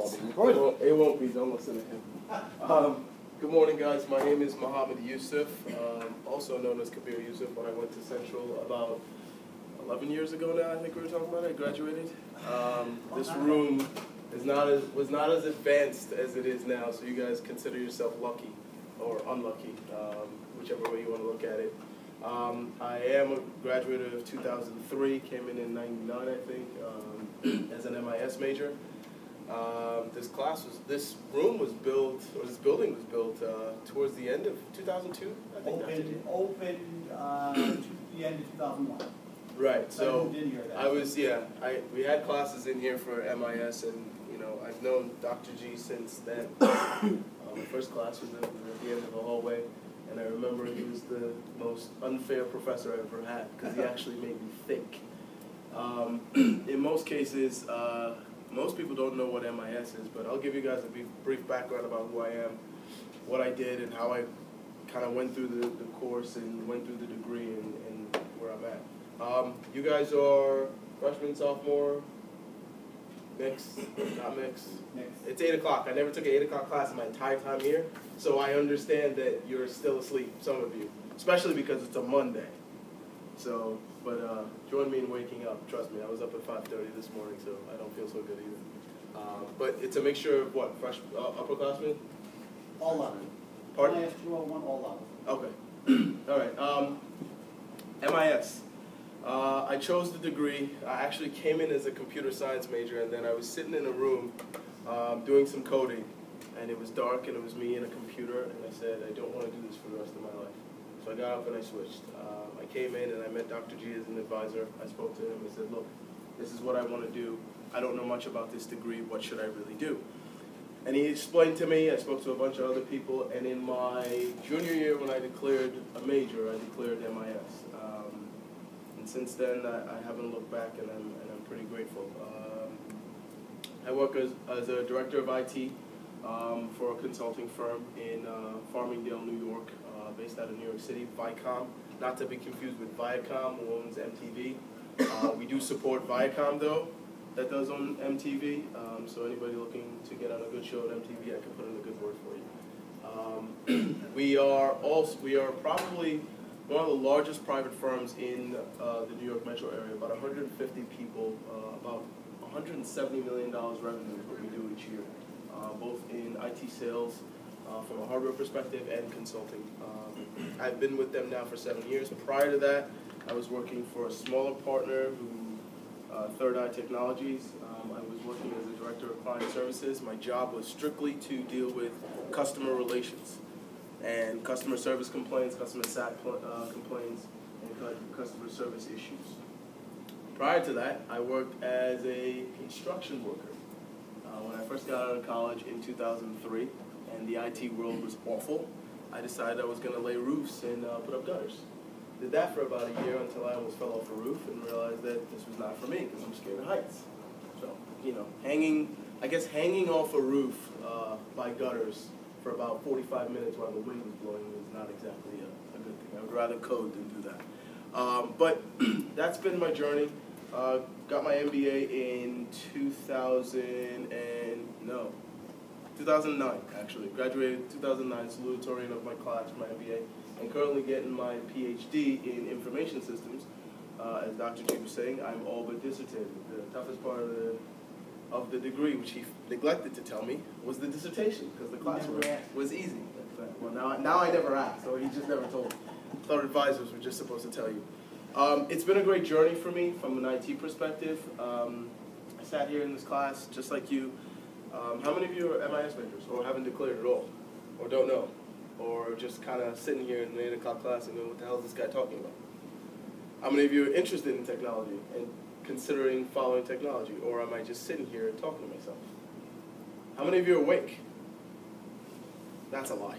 all being recorded. It won't be. Don't listen to him. Good morning, guys. My name is Muhammad Yusuf, also known as Kabir Yusuf. When I went to Central about 11 years ago now, I think we were talking about it, I graduated. This room was not as advanced as it is now, so you guys consider yourself lucky or unlucky, whichever way you want to look at it. I am a graduate of 2003, came in 99, I think, as an MIS major. This room was built, or this building was built towards the end of 2002, I think. Opened to the end of 2001. Right, so we had classes in here for MIS, and I've known Dr. G since then. My first class was at the end of the hallway, and I remember he was the most unfair professor I ever had, because he actually made me think. In most cases, most people don't know what MIS is, but I'll give you guys a brief background about who I am, what I did, and how I kind of went through the course and went through the degree and where I'm at. You guys are freshman, sophomore, mixed, not mixed? Mixed. It's 8 o'clock. I never took an 8 o'clock class in my entire time here, so I understand that you're still asleep, some of you, especially because it's a Monday. So, but join me in waking up. Trust me, I was up at 5:30 this morning, so I don't feel so good either. But it's a mixture of what, upperclassmen? All 11. Pardon? MIS 201, all 11. Okay. All right. MIS. I chose the degree. I actually came in as a computer science major, and then I was sitting in a room doing some coding, and it was dark, and it was me and a computer, and I said, I don't want to do this for the rest of my life. So I got up and I switched. I came in and I met Dr. G as an advisor. I spoke to him and said, look, this is what I want to do. I don't know much about this degree. What should I really do? And he explained to me. I spoke to a bunch of other people, and in my junior year when I declared a major, I declared MIS. And since then, I haven't looked back, and I'm pretty grateful. I work as a director of IT for a consulting firm in Farmingdale, New York, based out of New York City, Viacom, not to be confused with Viacom, who owns MTV. We do support Viacom, though, that does own MTV, so anybody looking to get on a good show at MTV, I can put in a good word for you. We are probably one of the largest private firms in the New York metro area, about 150 people, about $170 million revenue is what we do each year, both in IT sales, from a hardware perspective, and consulting. I've been with them now for 7 years. Prior to that, I was working for a smaller partner, Third Eye Technologies. I was working as a director of client services. My job was strictly to deal with customer relations and customer service complaints, customer sat complaints, and customer service issues. Prior to that, I worked as a construction worker. When I first got out of college in 2003, and the IT world was awful, I decided I was going to lay roofs and put up gutters. Did that for about a year until I almost fell off a roof and realized that this was not for me because I'm scared of heights. So, hanging off a roof by gutters for about 45 minutes while the wind was blowing was not exactly a good thing. I would rather code than do that. But that's been my journey. Got my MBA in 2009, actually. Graduated 2009, salutatorian of my class, my MBA, and currently getting my PhD in information systems. As Dr. G was saying, I'm all but dissertated. The toughest part of the degree, which he neglected to tell me, was the dissertation, because the classwork was easy. Well, now I never asked, so he just never told me. Thought advisors were just supposed to tell you. It's been a great journey for me from an IT perspective. I sat here in this class just like you. How many of you are MIS majors, or haven't declared at all, or don't know, or just kind of sitting here in the 8 o'clock class and going, what the hell is this guy talking about? How many of you are interested in technology and considering following technology, or am I just sitting here and talking to myself? How many of you are awake? That's a lie.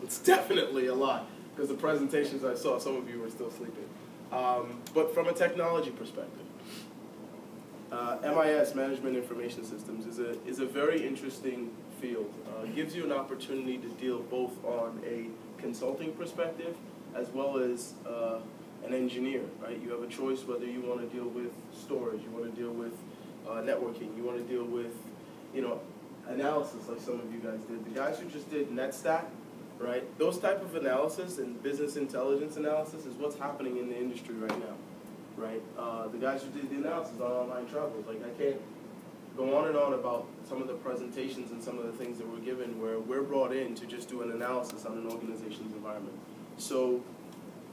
It's definitely a lie, because the presentations I saw, some of you were still sleeping. But from a technology perspective, MIS, Management Information Systems, is a very interesting field. It gives you an opportunity to deal both on a consulting perspective as well as an engineer, right? You have a choice whether you want to deal with storage, you want to deal with networking, you want to deal with, analysis like some of you guys did. The guys who just did NetStat, right? Those type of analysis and business intelligence analysis is what's happening in the industry right now, right? The guys who did the analysis on online travel, like I can't go on and on about some of the presentations and some of the things that we're given where we're brought in to just do an analysis on an organization's environment. So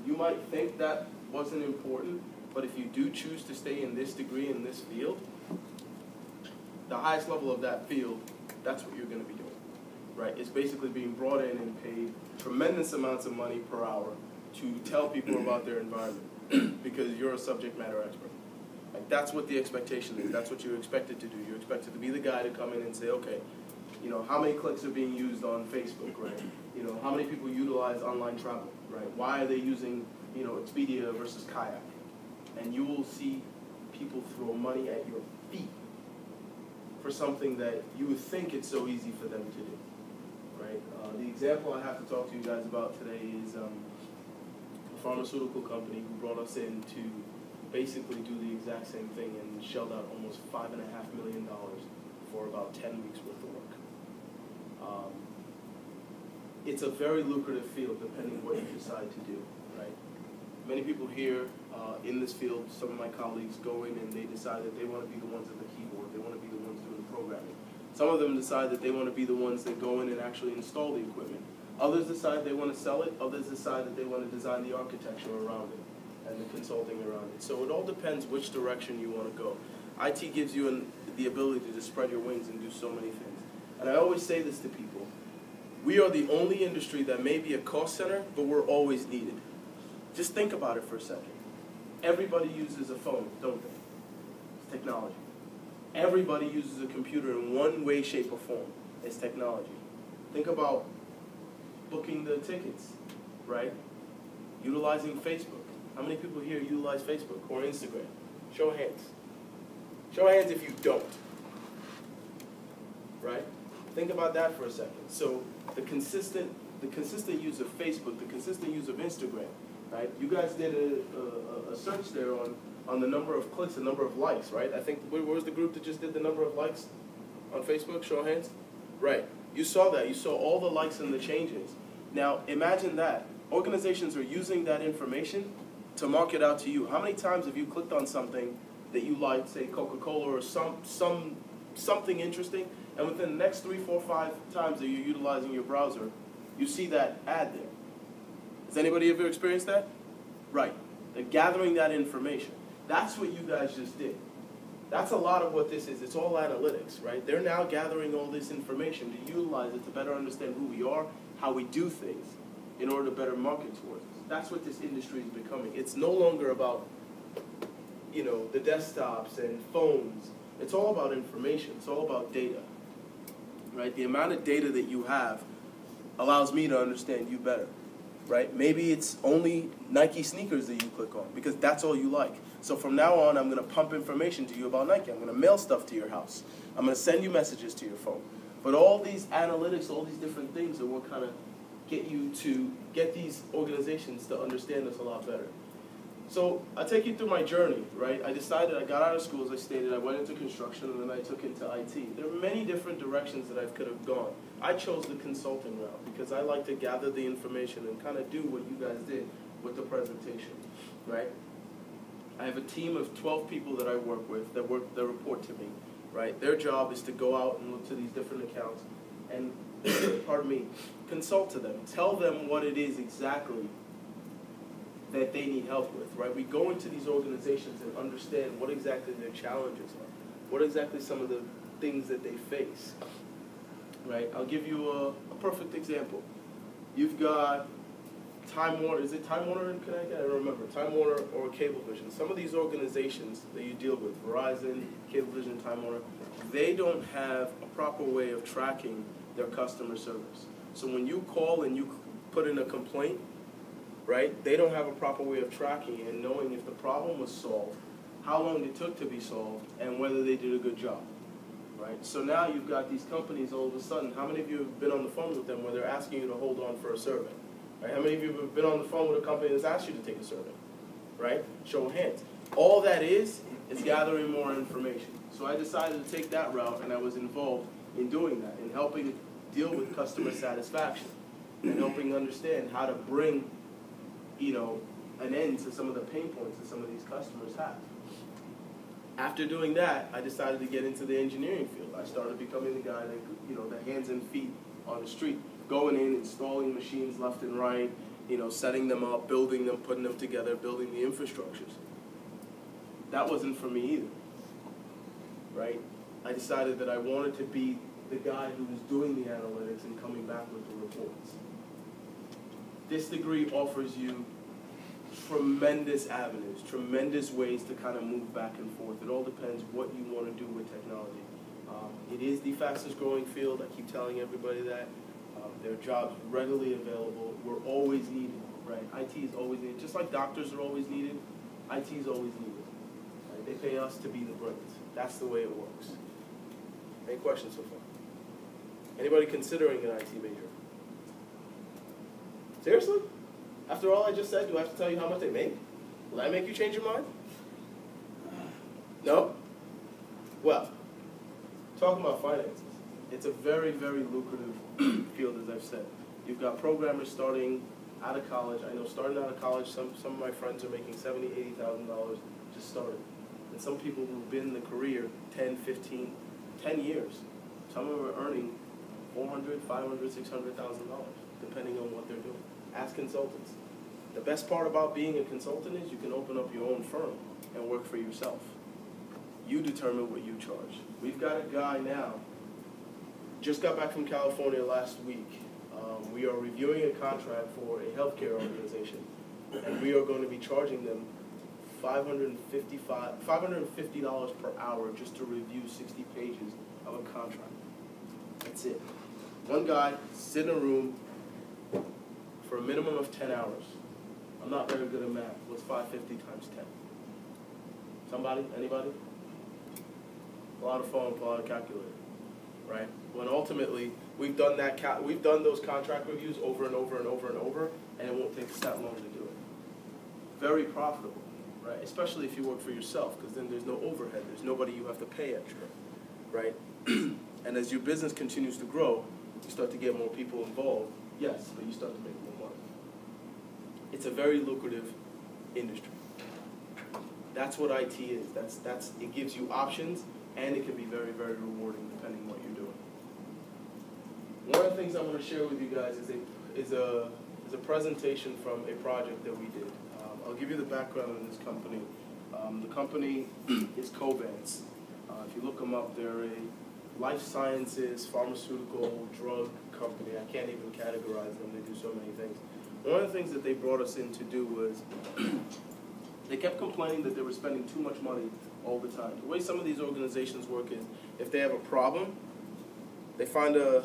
you might think that wasn't important, but if you do choose to stay in this degree, in this field, the highest level of that field, that's what you're going to be doing, right? It's basically being brought in and paid tremendous amounts of money per hour to tell people about their environment because you're a subject matter expert. Like that's what the expectation is. That's what you're expected to do. You're expected to be the guy to come in and say, okay, you know, how many clicks are being used on Facebook, right? You know, how many people utilize online travel, right? Why are they using, you know, Expedia versus Kayak? And you will see people throw money at your feet for something that you would think it's so easy for them to do, right? The example I have to talk to you guys about today is a pharmaceutical company who brought us in to basically do the exact same thing and shelled out almost $5.5 million for about 10 weeks worth of work. It's a very lucrative field depending on what you decide to do, right? Many people here in this field, some of my colleagues go in and they decide that they want to be the ones at the keyboard, they want to be the ones doing the programming. Some of them decide that they want to be the ones that go in and actually install the equipment. Others decide they want to sell it, others decide that they want to design the architecture around it and the consulting around it. So it all depends which direction you want to go. IT gives you the ability to spread your wings and do so many things. And I always say this to people, we are the only industry that may be a cost center, but we're always needed. Just think about it for a second. Everybody uses a phone, don't they? It's technology. Everybody uses a computer in one way, shape, or form. It's technology. Think about booking the tickets, right? Utilizing Facebook. How many people here utilize Facebook or Instagram? Show of hands. Show of hands if you don't. Right? Think about that for a second. So the consistent use of Facebook, the consistent use of Instagram, right? You guys did a search there on the number of clicks, the number of likes, right? I think, where was the group that just did the number of likes on Facebook? Show of hands. Right. You saw that. You saw all the likes and the changes. Now, imagine that. Organizations are using that information to market out to you. How many times have you clicked on something that you liked, say Coca-Cola or something interesting, and within the next 3, 4, 5 times that you're utilizing your browser, you see that ad there? Has anybody ever experienced that? Right. They're gathering that information. That's what you guys just did. That's a lot of what this is. It's all analytics, right? They're now gathering all this information to utilize it to better understand who we are, how we do things, in order to better market towards us. That's what this industry is becoming. It's no longer about, you know, the desktops and phones. It's all about information. It's all about data, right? The amount of data that you have allows me to understand you better, right? Maybe it's only Nike sneakers that you click on because that's all you like. So from now on, I'm going to pump information to you about Nike. I'm going to mail stuff to your house. I'm going to send you messages to your phone. But all these analytics, all these different things are what kind of get you to get these organizations to understand us a lot better. So I'll take you through my journey, right? I decided, I got out of school, as I stated, I went into construction, and then I took into IT. There are many different directions that I could have gone. I chose the consulting route because I like to gather the information and kind of do what you guys did with the presentation, right? I have a team of 12 people that I work with that report to me, right? Their job is to go out and look to these different accounts and, pardon me, consult to them. Tell them what it is exactly that they need help with, right? We go into these organizations and understand what exactly their challenges are, what exactly some of the things that they face, right? I'll give you a perfect example. You've got Time Warner, is it Time Warner in Connecticut? I don't remember. Time Warner or Cablevision. Some of these organizations that you deal with, Verizon, Cablevision, Time Warner, they don't have a proper way of tracking their customer service. So when you call and you put in a complaint, right, they don't have a proper way of tracking and knowing if the problem was solved, how long it took to be solved, and whether they did a good job, right? So now you've got these companies all of a sudden. How many of you have been on the phone with them where they're asking you to hold on for a survey? Right? How many of you have been on the phone with a company that's asked you to take a survey? Right? Show of hands. All that is gathering more information. So I decided to take that route, and I was involved in doing that, in helping deal with customer satisfaction, and helping understand how to bring, an end to some of the pain points that some of these customers have. After doing that, I decided to get into the engineering field. I started becoming the guy that, the hands and feet on the street, going in, installing machines left and right, setting them up, building them, putting them together, building the infrastructures. That wasn't for me either, right? I decided that I wanted to be the guy who was doing the analytics and coming back with the reports. This degree offers you tremendous avenues, tremendous ways to kind of move back and forth. It all depends what you want to do with technology. It is the fastest growing field. I keep telling everybody that. There are jobs readily available. We're always needed, right? IT is always needed. Just like doctors are always needed, IT is always needed. Right? They pay us to be the brains. That's the way it works. Any questions so far? Anybody considering an IT major? Seriously? After all I just said, do I have to tell you how much they make? Will that make you change your mind? No? Well, talking about finances, it's a very, very lucrative field, as I've said. You've got programmers starting out of college. I know starting out of college, some of my friends are making $70,000, $80,000 just starting. And some people who've been in the career 10, 15, 10 years. Some of them are earning $400,000, $500,000, $600,000, depending on what they're doing, as consultants. The best part about being a consultant is you can open up your own firm and work for yourself. You determine what you charge. We've got a guy now, just got back from California last week. We are reviewing a contract for a healthcare organization, and we are going to be charging them $550 per hour just to review 60 pages of a contract. That's it. One guy, sit in a room for a minimum of 10 hours. I'm not very good at math. What's 550 times 10? Somebody? Anybody? A lot of phone, a lot of calculator, right? When ultimately we've done those contract reviews over and over and over and over, and it won't take us that long to do it. Very profitable, right? Especially if you work for yourself, because then there's no overhead. There's nobody you have to pay extra, right? And as your business continues to grow, you start to get more people involved. Yes, but you start to make more money. It's a very lucrative industry. That's what IT is. It gives you options, and it can be very, very rewarding depending on what you're doing. One of the things I want to share with you guys is a presentation from a project that we did. I'll give you the background on this company. The company is Covance. If you look them up, they're a life sciences, pharmaceutical, drug company. I can't even categorize them. They do so many things. One of the things that they brought us in to do was they kept complaining that they were spending too much money all the time. The way some of these organizations work is if they have a problem, they find a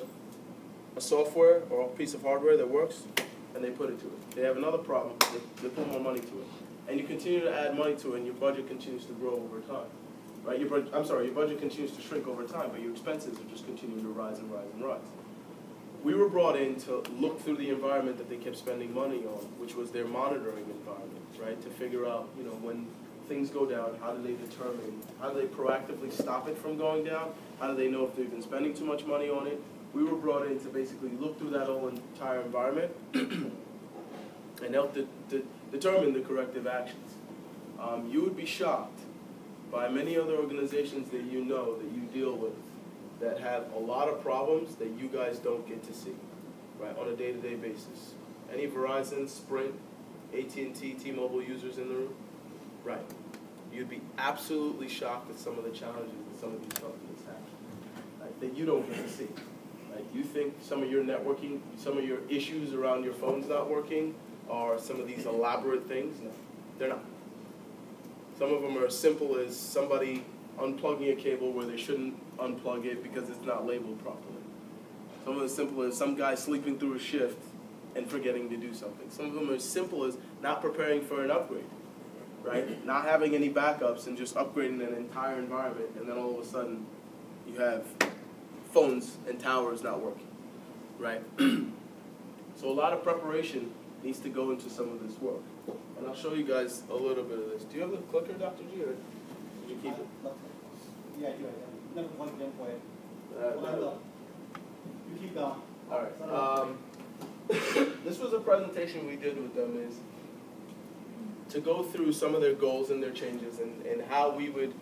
software or a piece of hardware that works, and they put it to it. They have another problem, they put more money to it. And you continue to add money to it, and your budget continues to grow over time. Right? Your budget continues to shrink over time, but your expenses are just continuing to rise and rise and rise. We were brought in to look through the environment that they kept spending money on, which was their monitoring environment, right? To figure out, when things go down, how do they proactively stop it from going down? How do they know if they've been spending too much money on it? We were brought in to basically look through that whole entire environment and help determine the corrective actions. You would be shocked by many other organizations that you know, that you deal with, that have a lot of problems that you guys don't get to see, right, on a day-to-day basis. Any Verizon, Sprint, AT&T, T-Mobile users in the room? Right. You'd be absolutely shocked at some of the challenges that some of these companies have, right, that you don't get to see. Right? You think some of your networking, some of your issues around your phone's not working are some of these elaborate things? No, they're not. Some of them are as simple as somebody unplugging a cable where they shouldn't unplug it because it's not labeled properly. Some of them are as simple as some guy sleeping through a shift and forgetting to do something. Some of them are as simple as not preparing for an upgrade, right? Not having any backups and just upgrading an entire environment, and then all of a sudden you have phones and towers not working, right? So a lot of preparation needs to go into some of this work. And I'll show you guys a little bit of this. Do you have the clicker, Dr. G, or did you keep it? Yeah, I do. Never plugged it in for you. Well, I will. You keep going. All right. This was a presentation we did with them, is to go through some of their goals and their changes, and how we would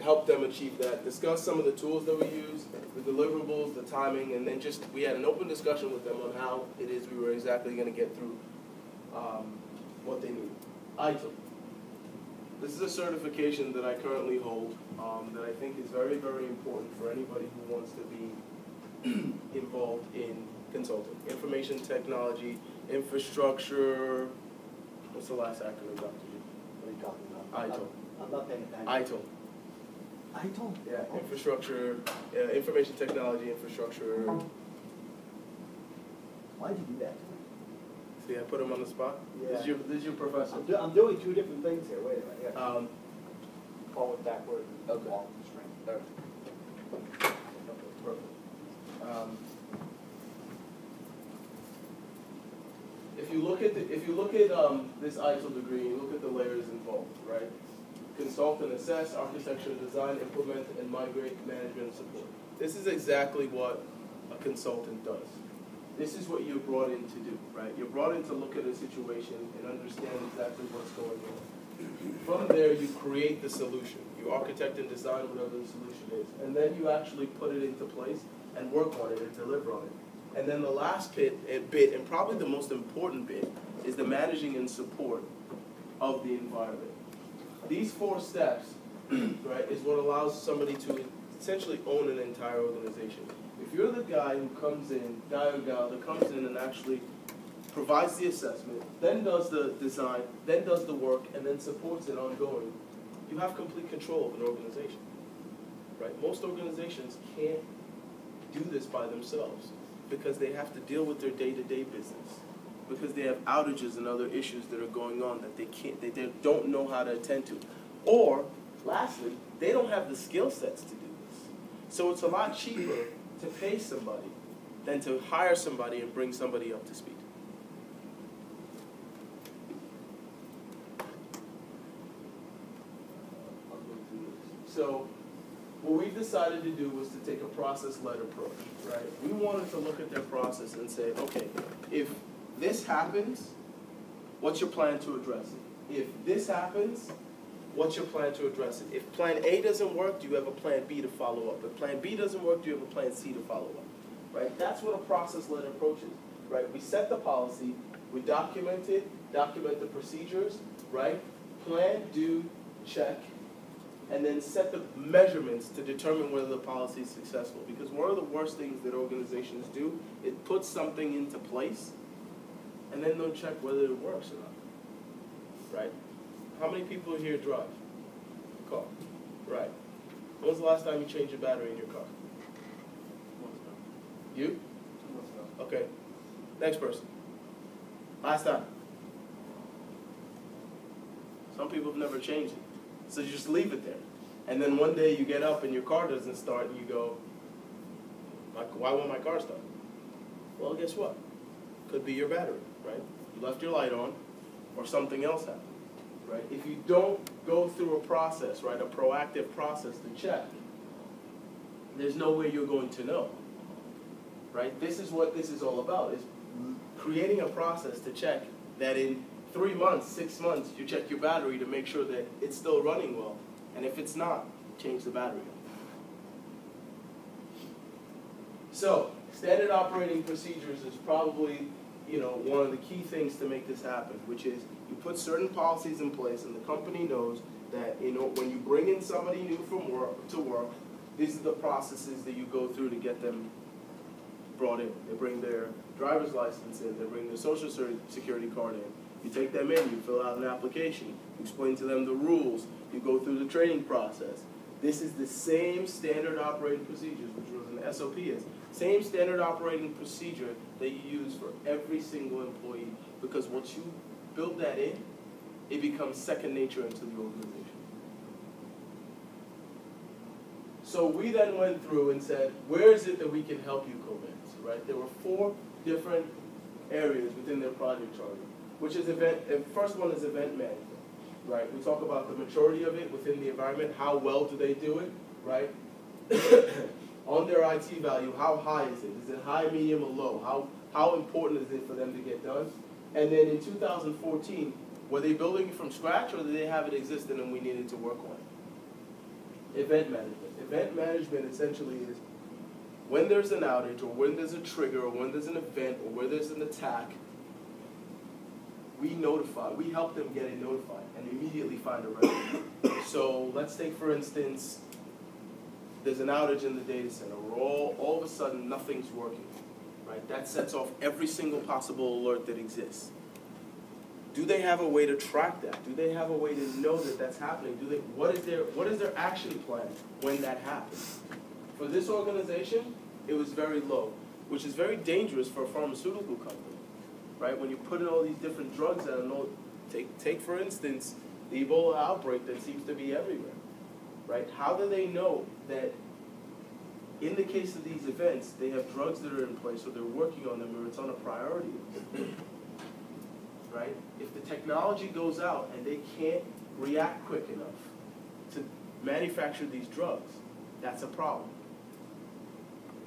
help them achieve that. Discuss some of the tools that we use, the deliverables, the timing, and then just we had an open discussion with them on how it is we were exactly going to get through what they need. ITIL. This is a certification that I currently hold that I think is very, very important for anybody who wants to be involved in consulting. Information technology, infrastructure. What's the last acronym, Dr. G? What are you talking about? ITIL. I'm not paying attention. ITIL. ITIL? Yeah, infrastructure, information technology, infrastructure. Why'd you do that to me? See, I put him on the spot. Yeah. This is your professor. I'm doing two different things here. Wait a minute. Yeah. Forward, backward, Okay. walk, straight. All right. Okay, perfect. If you look at this ITIL degree, you look at the layers involved, right? Consult and assess, architecture, design, implement, and migrate, management, and support. This is exactly what a consultant does. This is what you're brought in to do, right? You're brought in to look at a situation and understand exactly what's going on. From there, you create the solution. You architect and design whatever the solution is. And then you actually put it into place and work on it and deliver on it. And then the last bit, and probably the most important bit, is the managing and support of the environment. These 4 steps, right, is what allows somebody to essentially own an entire organization. If you're the guy who comes in, guy or gal that comes in and actually provides the assessment, then does the design, then does the work, and then supports it ongoing, you have complete control of an organization, right? Most organizations can't do this by themselves because they have to deal with their day-to-day business, because they have outages and other issues that are going on that they don't know how to attend to. Or, lastly, they don't have the skill sets to do this. So it's a lot cheaper to pay somebody than to hire somebody and bring somebody up to speed. So what we decided to do was to take a process-led approach, right? We wanted to look at their process and say, okay, if this happens, what's your plan to address it? If this happens, what's your plan to address it? If plan A doesn't work, do you have a plan B to follow up? If plan B doesn't work, do you have a plan C to follow up? Right? That's what a process-led approach is, right? We set the policy, we document the procedures, right? Plan, do, check, and then set the measurements to determine whether the policy is successful. Because one of the worst things that organizations do is put something into place and then don't check whether it works or not, right? How many people here drive a car? Right. When was the last time you changed your battery in your car? You? Okay. Next person. Last time. Some people have never changed it. So you just leave it there. And then one day you get up and your car doesn't start and you go, why won't my car start? Well, guess what? Could be your battery, right? You left your light on or something else happened, right? If you don't go through a process, right, a proactive process to check, there's no way you're going to know, right? This is what this is all about, is creating a process to check that in 3 months, 6 months, you check your battery to make sure that it's still running well. And if it's not, change the battery. So, standard operating procedures is probably, one of the key things to make this happen, which is you put certain policies in place and the company knows that, when you bring in somebody new from work, these are the processes that you go through to get them brought in. They bring their driver's license in, they bring their social security card in. You take them in, you fill out an application, you explain to them the rules, you go through the training process. This is the same standard operating procedures, which was an SOP is, same standard operating procedure that you use for every single employee, because once you build that in, it becomes second nature into the organization. So we then went through and said, where is it that we can help you, Covance, right? There were 4 different areas within their project charter, which is first one is event management, right? We talk about the maturity of it within the environment, how well do they do it, right? on their IT value, how high is it? Is it high, medium, or low? How important is it for them to get done? And then in 2014, were they building it from scratch, or did they have it existing and we needed to work on it? Event management. Event management essentially is when there's an outage, or when there's a trigger, or when there's an event, or where there's an attack, we help them get it notified and immediately find a remedy. So let's take, for instance, there's an outage in the data center where all of a sudden nothing's working, right? That sets off every single possible alert that exists. Do they have a way to track that? Do they have a way to know that that's happening? What is their action plan when that happens? For this organization, it was very low, which is very dangerous for a pharmaceutical company, right? When you put in all these different drugs out, take for instance, the Ebola outbreak that seems to be everywhere, right? How do they know that in the case of these events, they have drugs that are in place, or they're working on them, or it's on a priority list? Right? If the technology goes out and they can't react quick enough to manufacture these drugs, that's a problem.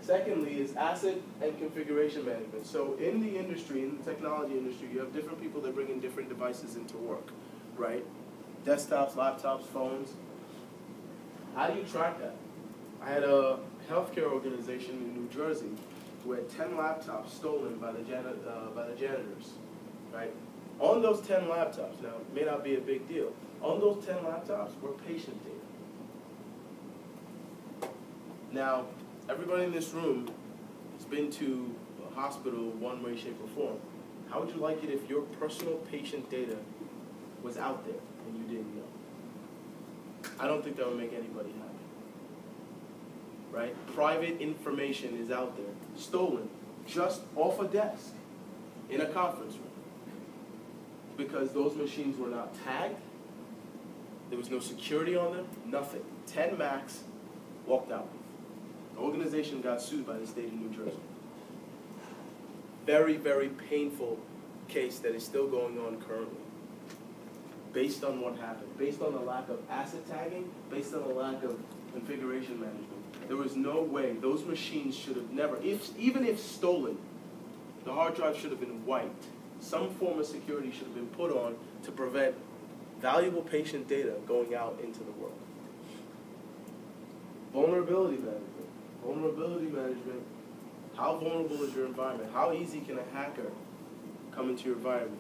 Secondly is asset and configuration management. So in the industry, in the technology industry, you have different people that bring in different devices into work, right? Desktops, laptops, phones. How do you track that? I had a healthcare organization in New Jersey who had 10 laptops stolen by the janitors, right? On those 10 laptops, now it may not be a big deal, on those 10 laptops were patient data. Now, everybody in this room has been to a hospital one way, shape, or form. How would you like it if your personal patient data was out there and you didn't know? I don't think that would make anybody happy. Right? Private information is out there, stolen, just off a desk in a conference room. Because those machines were not tagged, there was no security on them, nothing. 10 max, walked out. The organization got sued by the state of New Jersey. Very, very painful case that is still going on currently. Based on what happened, based on the lack of asset tagging, based on the lack of configuration management. There was no way, those machines should have never, even if stolen, the hard drive should have been wiped. Some form of security should have been put on to prevent valuable patient data going out into the world. Vulnerability management. Vulnerability management. How vulnerable is your environment? How easy can a hacker come into your environment?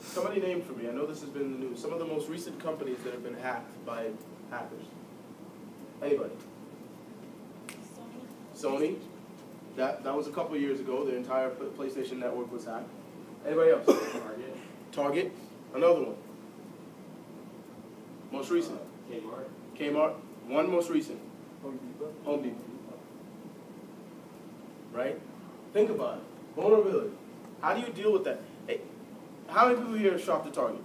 Somebody name for me, I know this has been in the news, some of the most recent companies that have been hacked by hackers. Anybody? Sony. That was a couple of years ago. The entire PlayStation network was hacked. Anybody else? Target. Another one. Most recent. Kmart. One most recent. Home Depot. Right? Think about it. Vulnerability. How do you deal with that? Hey, how many people here have shopped at Target?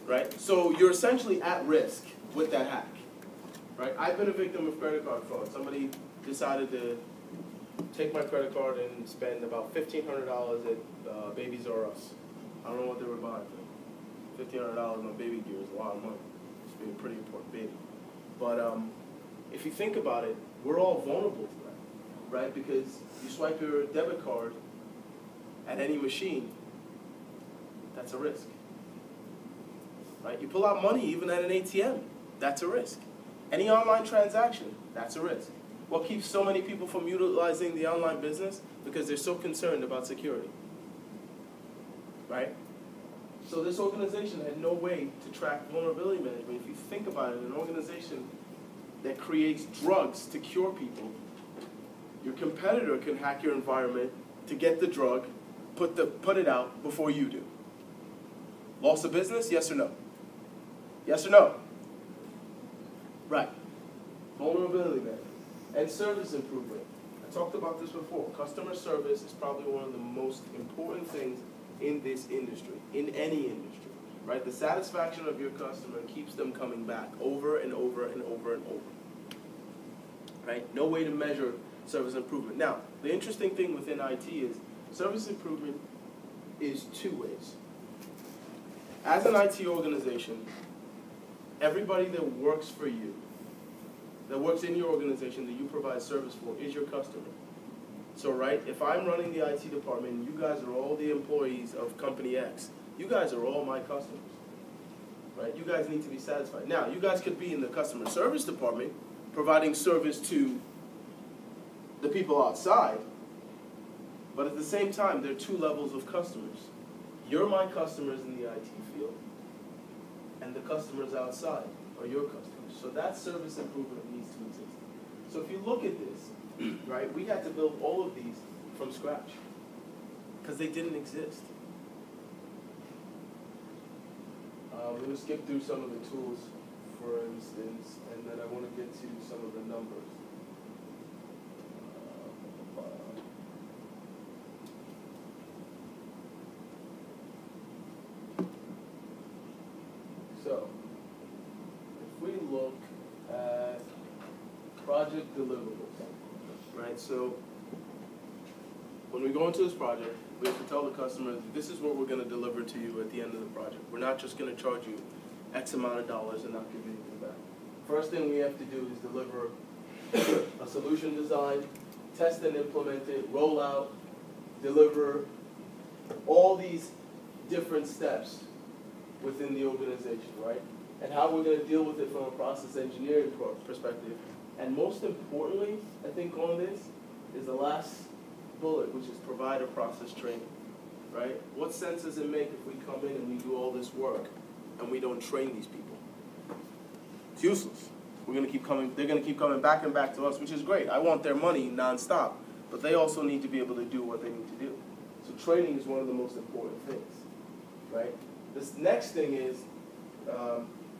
Right? So you're essentially at risk with that hack. Right? I've been a victim of credit card fraud. Somebody decided to take my credit card and spend about $1,500 at Babies R Us. I don't know what they were buying for. $1,500 on baby gear is a lot of money. It's being a pretty important baby. But if you think about it, we're all vulnerable to that, right? Because you swipe your debit card at any machine, that's a risk. Right? You pull out money even at an ATM, that's a risk. Any online transaction, that's a risk. What keeps so many people from utilizing the online business? Because they're so concerned about security. Right? So this organization had no way to track vulnerability management. If you think about it, an organization that creates drugs to cure people, your competitor can hack your environment to get the drug, put it out before you do. Loss of business, yes or no? Yes or no? Right. Vulnerability management. And service improvement. I talked about this before. Customer service is probably one of the most important things in this industry, in any industry, right? The satisfaction of your customer keeps them coming back over and over and over and over, right? No way to measure service improvement. Now, the interesting thing within IT is service improvement is two ways. As an IT organization, everybody that works for you that works in your organization that you provide service for is your customer. So, right, if I'm running the IT department and you guys are all the employees of company X, you guys are all my customers, right? You guys need to be satisfied. Now, you guys could be in the customer service department providing service to the people outside, but at the same time, there are two levels of customers. You're my customers in the IT field, and the customers outside are your customers. So that service improvement needs to exist. So if you look at this, right, we had to build all of these from scratch because they didn't exist. We're going to skip through some of the tools, for instance, and then I want to get to some of the numbers. So, if we look at project deliverables, right? So, when we go into this project, we have to tell the customer, this is what we're going to deliver to you at the end of the project. We're not just going to charge you X amount of dollars and not give you anything back. First thing we have to do is deliver a solution design, test and implement it, roll out, deliver all these different steps within the organization, right? And how we're going to deal with it from a process engineering perspective. And most importantly, I think on this, is the last bullet, which is provide a process training, right? What sense does it make if we come in and we do all this work and we don't train these people? It's useless. We're going to keep coming, they're going to keep coming back and back to us, which is great. I want their money nonstop, but they also need to be able to do what they need to do. So training is one of the most important things, right? This next thing is,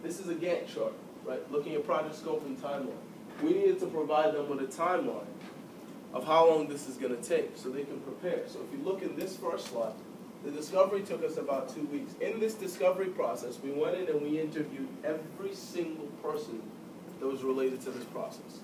this is a Gantt chart, right? Looking at project scope and timeline. We needed to provide them with a timeline of how long this is going to take so they can prepare. So if you look in this first slide, the discovery took us about 2 weeks. In this discovery process, we went in and we interviewed every single person that was related to this process.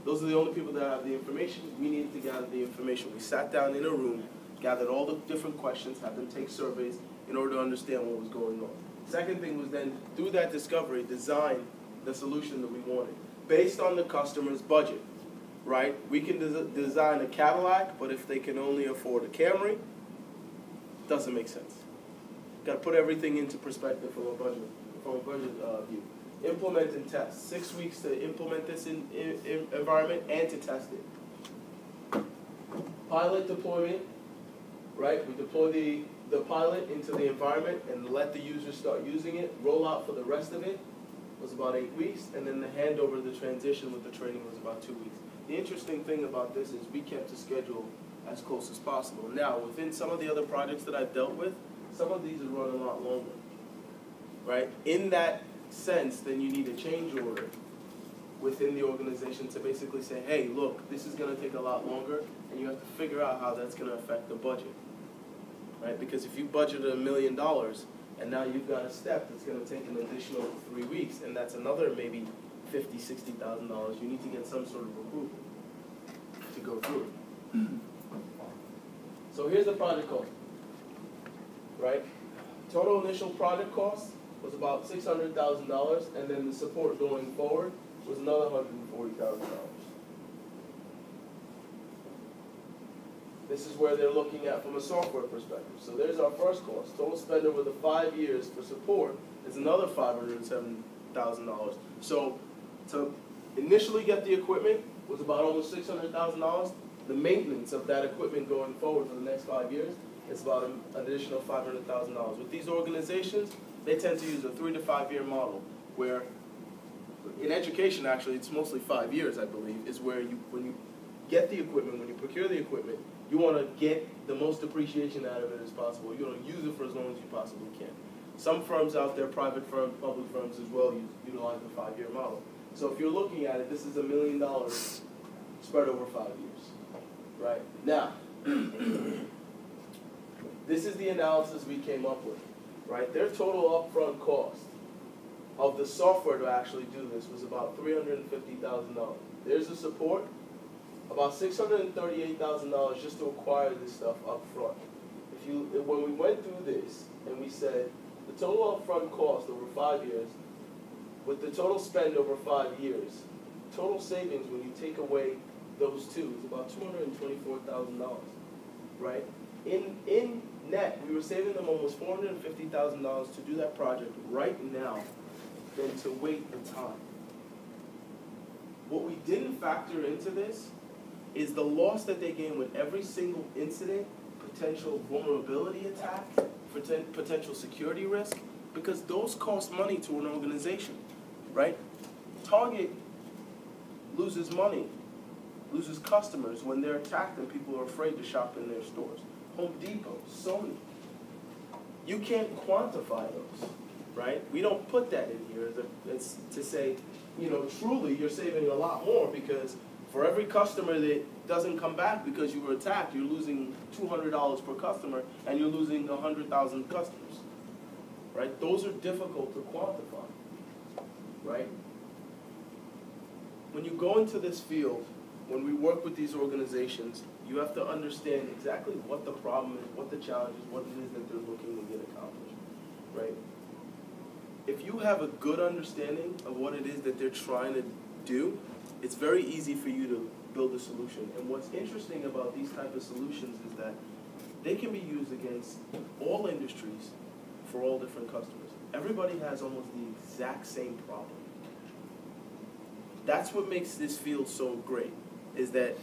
Those are the only people that have the information. We needed to gather the information. We sat down in a room, gathered all the different questions, had them take surveys in order to understand what was going on. Second thing was then, through that discovery, design the solution that we wanted, based on the customer's budget, right? We can design a Cadillac, but if they can only afford a Camry, it doesn't make sense. Got to put everything into perspective from a budget view. Implement and test. 6 weeks to implement this in environment and to test it. Pilot deployment, right? We deploy the pilot into the environment and let the user start using it. Roll out for the rest of it was about 8 weeks, and then the handover, the transition with the training was about 2 weeks. The interesting thing about this is we kept the schedule as close as possible. Now, within some of the other projects that I've dealt with, some of these have run a lot longer, right? In that sense, then you need a change order within the organization to basically say, hey, look, this is going to take a lot longer, and you have to figure out how that's going to affect the budget, right? Because if you budgeted $1 million, and now you've got a step that's going to take an additional 3 weeks, and that's another maybe $50,000, $60,000. You need to get some sort of approval to go through it. So here's the project cost, right? Total initial project cost was about $600,000, and then the support going forward was another $140,000. This is where they're looking at from a software perspective. So there's our first cost. Total spend over the 5 years for support is another $507,000. So to initially get the equipment was about almost $600,000. The maintenance of that equipment going forward for the next 5 years is about an additional $500,000. With these organizations, they tend to use a 3 to 5 year model where in education, actually, it's mostly 5 years, I believe, is where when you get the equipment, when you procure the equipment, you want to get the most appreciation out of it as possible. You want to use it for as long as you possibly can. Some firms out there, private firms, public firms as well, utilize the 5 year model. So if you're looking at it, this is $1 million spread over 5 years, right? Now, this is the analysis we came up with, right? Their total upfront cost of the software to actually do this was about $350,000. There's the support, about $638,000 just to acquire this stuff up front. When we went through this and we said the total upfront cost over 5 years with the total spend over 5 years, total savings when you take away those two is about $224,000, right? In net, we were saving them almost $450,000 to do that project right now than to wait the time. What we didn't factor into this is the loss that they gain with every single incident, potential vulnerability attack, potential security risk, because those cost money to an organization, right? Target loses money, loses customers when they're attacked and people are afraid to shop in their stores. Home Depot, Sony. You can't quantify those, right? We don't put that in here it's to say, you know, truly you're saving a lot more, because for every customer that doesn't come back because you were attacked, you're losing $200 per customer, and you're losing 100,000 customers, right? Those are difficult to quantify, right? When you go into this field, when we work with these organizations, you have to understand exactly what the problem is, what the challenge is, what it is that they're looking to get accomplished, right? If you have a good understanding of what it is that they're trying to do, it's very easy for you to build a solution. And what's interesting about these type of solutions is that they can be used against all industries for all different customers. Everybody has almost the exact same problem. That's what makes this field so great, is that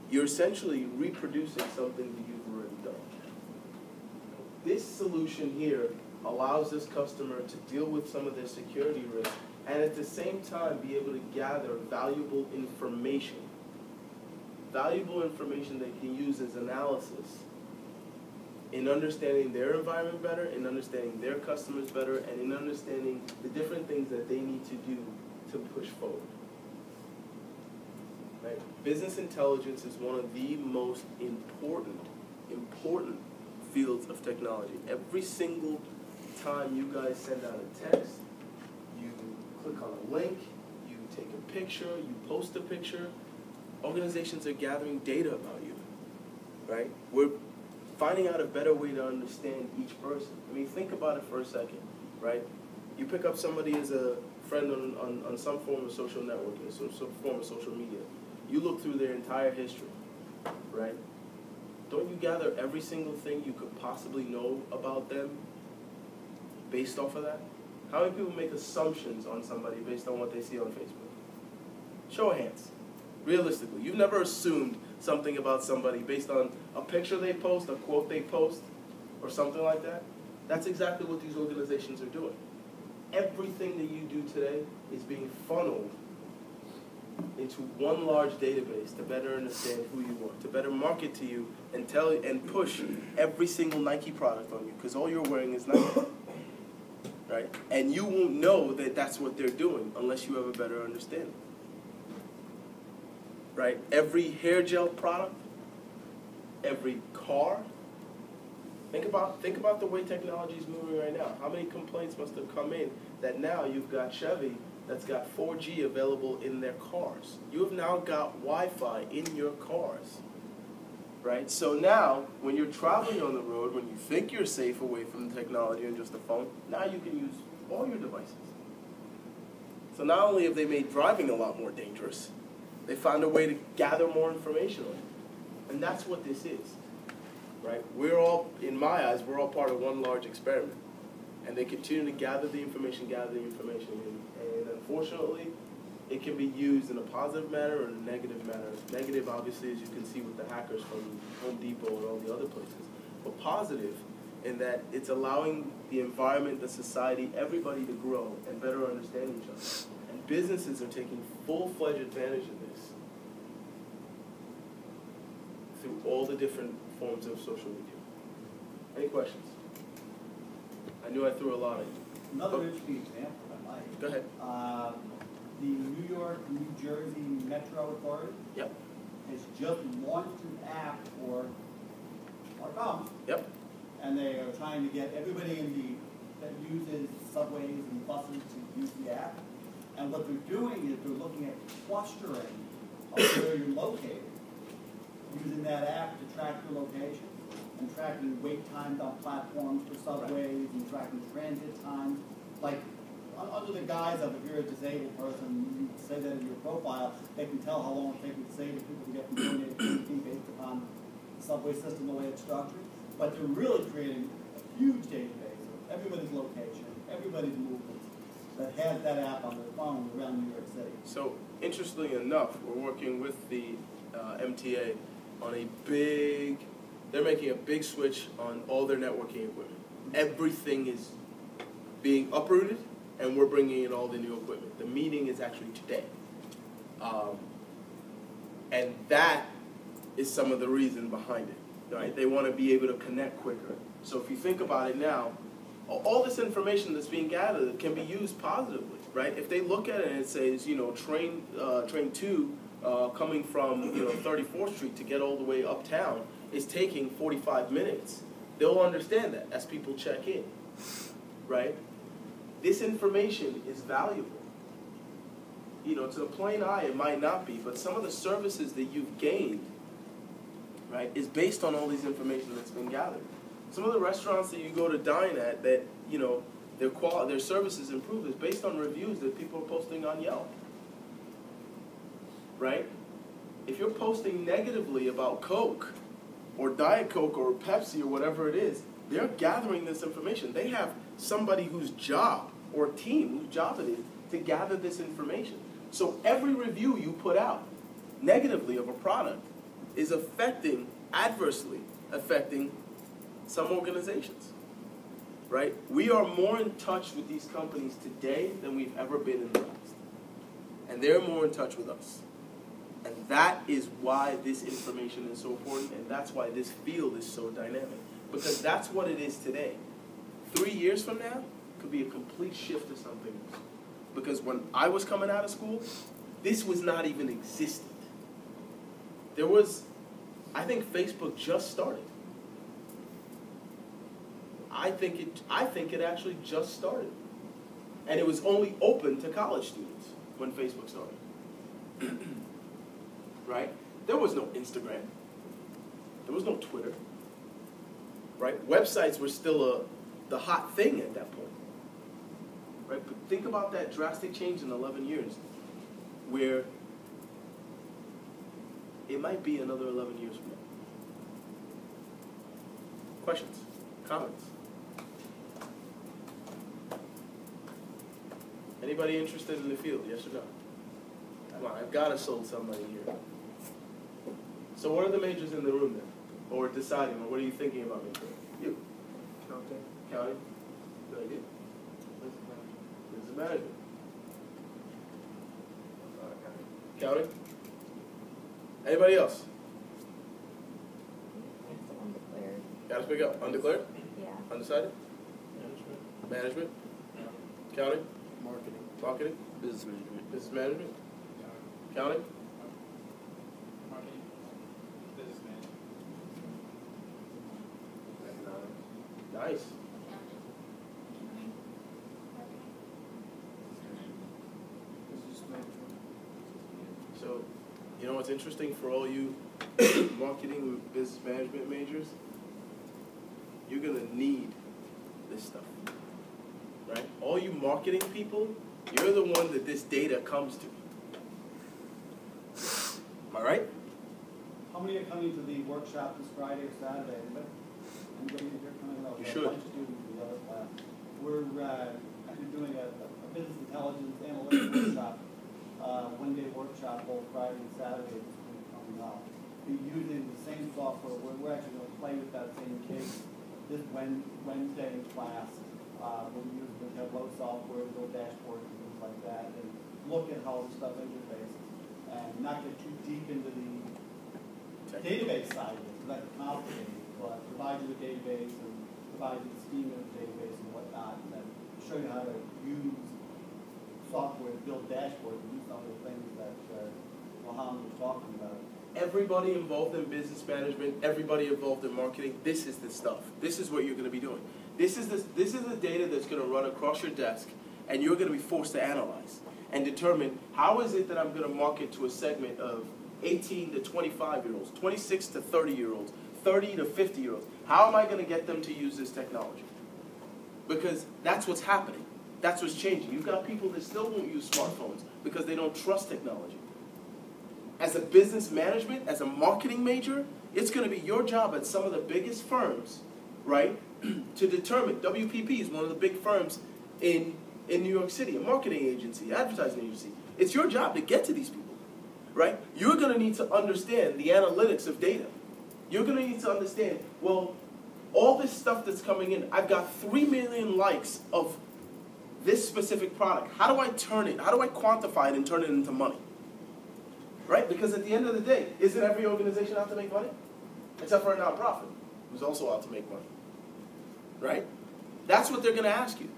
you're essentially reproducing something that you've already done. This solution here allows this customer to deal with some of their security risks and at the same time be able to gather valuable information they can use as analysis in understanding their environment better, in understanding their customers better, and in understanding the different things that they need to do to push forward. Right? Business intelligence is one of the most important fields of technology. Every single time you guys send out a text, you click on a link, you take a picture, you post a picture, organizations are gathering data about you, right? We're finding out a better way to understand each person. I mean, think about it for a second, right? You pick up somebody as a friend on some form of social networking, some form of social media. You look through their entire history, right? Don't you gather every single thing you could possibly know about them based off of that? How many people make assumptions on somebody based on what they see on Facebook? Show of hands. Realistically, you've never assumed something about somebody based on a picture they post, a quote they post, or something like that. That's exactly what these organizations are doing. Everything that you do today is being funneled into one large database to better understand who you are, to better market to you and tell and push every single Nike product on you, because all you're wearing is Nike, right? And you won't know that that's what they're doing unless you have a better understanding, right? Every hair gel product, every car. Think about the way technology is moving right now. How many complaints must have come in that now you've got Chevy that's got 4G available in their cars. You have now got Wi-Fi in your cars, right? So now, when you're traveling on the road, when you think you're safe away from the technology and just the phone, now you can use all your devices. So not only have they made driving a lot more dangerous, they found a way to gather more information on it. And that's what this is, right? We're all, in my eyes, we're all part of one large experiment. And they continue to gather the information, and unfortunately, it can be used in a positive manner or a negative manner. Negative, obviously, as you can see with the hackers from Home Depot and all the other places. But positive in that it's allowing the environment, the society, everybody to grow and better understand each other. And businesses are taking full-fledged advantage of this through all the different forms of social media. Any questions? I knew I threw a lot at you. Another interesting example, if I might. Go ahead. The New York, New Jersey Metro Authority Yep. has just launched an app for our commons. Yep. And they are trying to get everybody that uses subways and buses to use the app. And what they're doing is they're looking at clustering of where you're located, using that app to track your location, and tracking wait times on platforms for subways, and tracking transit times. Like, under the guise of if you're a disabled person, you say that in your profile, they can tell how long it takes disabled people to get from point A to point B based upon the subway system, the way it's structured. But they're really creating a huge database of everybody's location, everybody's movements, that has that app on their phone around New York City. So, interestingly enough, we're working with the MTA on they're making a big switch on all their networking equipment. Everything is being uprooted, and we're bringing in all the new equipment. The meeting is actually today. And that is some of the reason behind it, right? They want to be able to connect quicker. So if you think about it now, all this information that's being gathered can be used positively, right? If they look at it and it says, train 2 coming from 34th Street to get all the way uptown is taking 45 minutes, they'll understand that as people check in, right? This information is valuable. To the plain eye, it might not be, but some of the services that you've gained, right, is based on all these information that's been gathered. Some of the restaurants that you go to dine at that, their services improve is based on reviews that people are posting on Yelp, right? If you're posting negatively about Coke or Diet Coke or Pepsi or whatever it is, they're gathering this information. They have somebody whose job or team whose job it is to gather this information. So every review you put out negatively of a product is adversely affecting some organizations, right? We are more in touch with these companies today than we've ever been in the past. And they're more in touch with us. And that is why this information is so important, and that's why this field is so dynamic. Because that's what it is today. 3 years from now, could be a complete shift to something else. Because when I was coming out of school, this was not even existent. I think Facebook just started. I think it actually just started. And it was only open to college students when Facebook started. Right? There was no Instagram. There was no Twitter. Right? Websites were still the hot thing at that point. Right? But think about that drastic change in 11 years, where it might be another 11 years from now. Questions? Comments? Anybody interested in the field? Yes or no? Come on, I've got to sold somebody here. So what are the majors in the room then? Or deciding, or what are you thinking about majoring? You? Counting? Good idea. Business management. Counting? Anybody else? Undeclared. Gotta speak up. Undeclared? Yeah. Undecided? Management? Counting? Marketing? Business management. Business management? Counting? Marketing, business management. Nice. So, you know what's interesting for all you marketing, business management majors? You're going to need this stuff, right? All you marketing people, you're the one that this data comes to. Am I right? How many are coming to the workshop this Friday or Saturday? Anybody here coming up? You should. Bunch of students in the other class. We're actually doing a business intelligence analytics workshop, one-day workshop both Friday and Saturday this week coming up. We're using the same software. We're actually going to play with that same case this Wednesday in class. We have low software, low dashboards and things like that, and look at how the stuff interfaces, and not get too deep into the database side of it, because that's complicated, but provide you a database and provide you the schema of the database and whatnot, and then show you how to use software to build dashboards and do some of the things that Mohammed was talking about. Everybody involved in business management, everybody involved in marketing, this is the stuff. This is what you're going to be doing. This is the data that's going to run across your desk, and you're going to be forced to analyze and determine how is it that I'm going to market to a segment of 18 to 25-year-olds, 26 to 30-year-olds, 30 to 50-year-olds. How am I going to get them to use this technology? Because that's what's happening. That's what's changing. You've got people that still won't use smartphones because they don't trust technology. As a business management, as a marketing major, it's going to be your job at some of the biggest firms, right, to determine. WPP is one of the big firms in New York City, a marketing agency, advertising agency. It's your job to get to these people, right? You're going to need to understand the analytics of data. You're going to need to understand, well, all this stuff that's coming in, I've got 3 million likes of this specific product. How do I turn it? How do I quantify it and turn it into money? Right? Because at the end of the day, isn't every organization out to make money? Except for a nonprofit, who's also out to make money. Right? That's what they're going to ask you.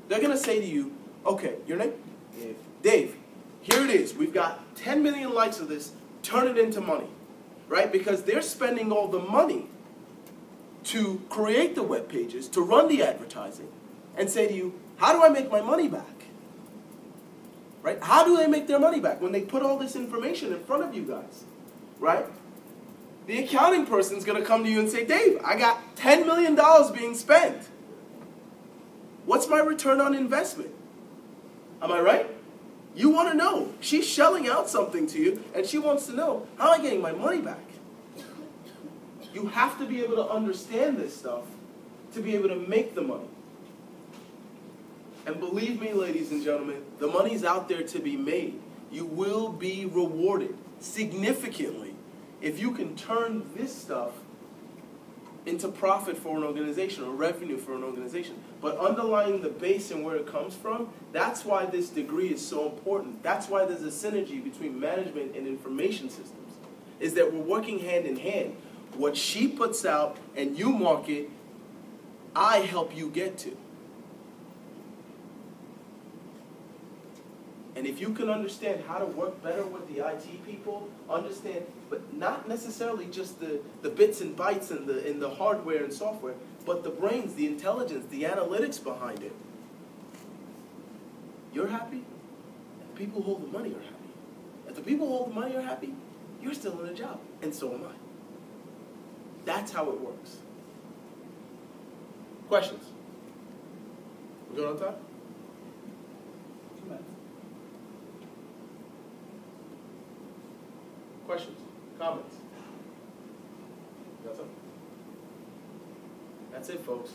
They're going to say to you, okay, your name? Dave. Dave, here it is. We've got 10 million likes of this. Turn it into money. Right? Because they're spending all the money to create the web pages, to run the advertising, and say to you, how do I make my money back? Right? How do they make their money back when they put all this information in front of you guys? Right? The accounting person's going to come to you and say, Dave, I got $10 million being spent. What's my return on investment? Am I right? You want to know. She's shelling out something to you, and she wants to know, how am I getting my money back? You have to be able to understand this stuff to be able to make the money. And believe me, ladies and gentlemen, the money's out there to be made. You will be rewarded significantly if you can turn this stuff into profit for an organization or revenue for an organization. But underlying the base and where it comes from, that's why this degree is so important. That's why there's a synergy between management and information systems, is that we're working hand in hand. What she puts out and you market, I help you get to. And if you can understand how to work better with the IT people, understand, but not necessarily just the bits and bytes and the hardware and software, but the brains, the intelligence, the analytics behind it. You're happy, and the people who hold the money are happy. If the people who hold the money are happy, you're still in a job, and so am I. That's how it works. Questions? We good on time? 2 minutes. Questions? Comments? Got something? That's it, folks.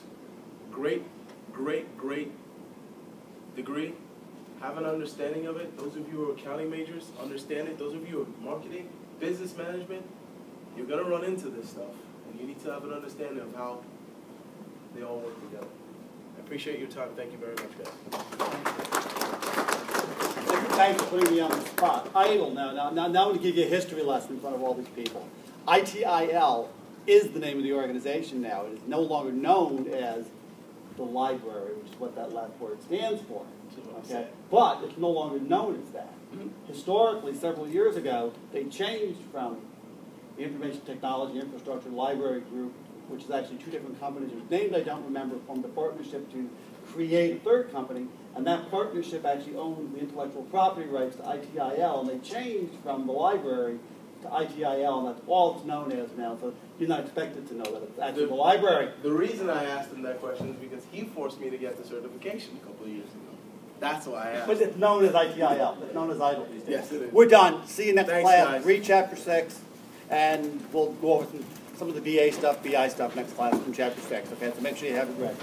Great, great, great degree. Have an understanding of it. Those of you who are accounting majors, understand it. Those of you who are marketing, business management, you're going to run into this stuff. And you need to have an understanding of how they all work together. I appreciate your time. Thank you very much, guys. Thanks for putting me on the spot. ITIL now I'm going to give you a history lesson in front of all these people. ITIL is the name of the organization now. It is no longer known as the library, which is what that last word stands for. Okay? But it's no longer known as that. Historically, several years ago, they changed from the Information Technology Infrastructure Library Group, which is actually 2 different companies whose names I don't remember, formed a partnership to create a third company, and that partnership actually owned the intellectual property rights to ITIL, and they changed from the library to ITIL, and that's all it's known as now, so you're not expected to know that it's actually the library. The reason I asked him that question is because he forced me to get the certification a couple of years ago. That's why I asked. But it's known as ITIL. It's known as ITIL these days. Yes, it is. We're done. See you next Thanks, class. guys. Read Chapter 6, and we'll go over some of the BA stuff, BI stuff next class from Chapter 6. Okay, so make sure you have it ready.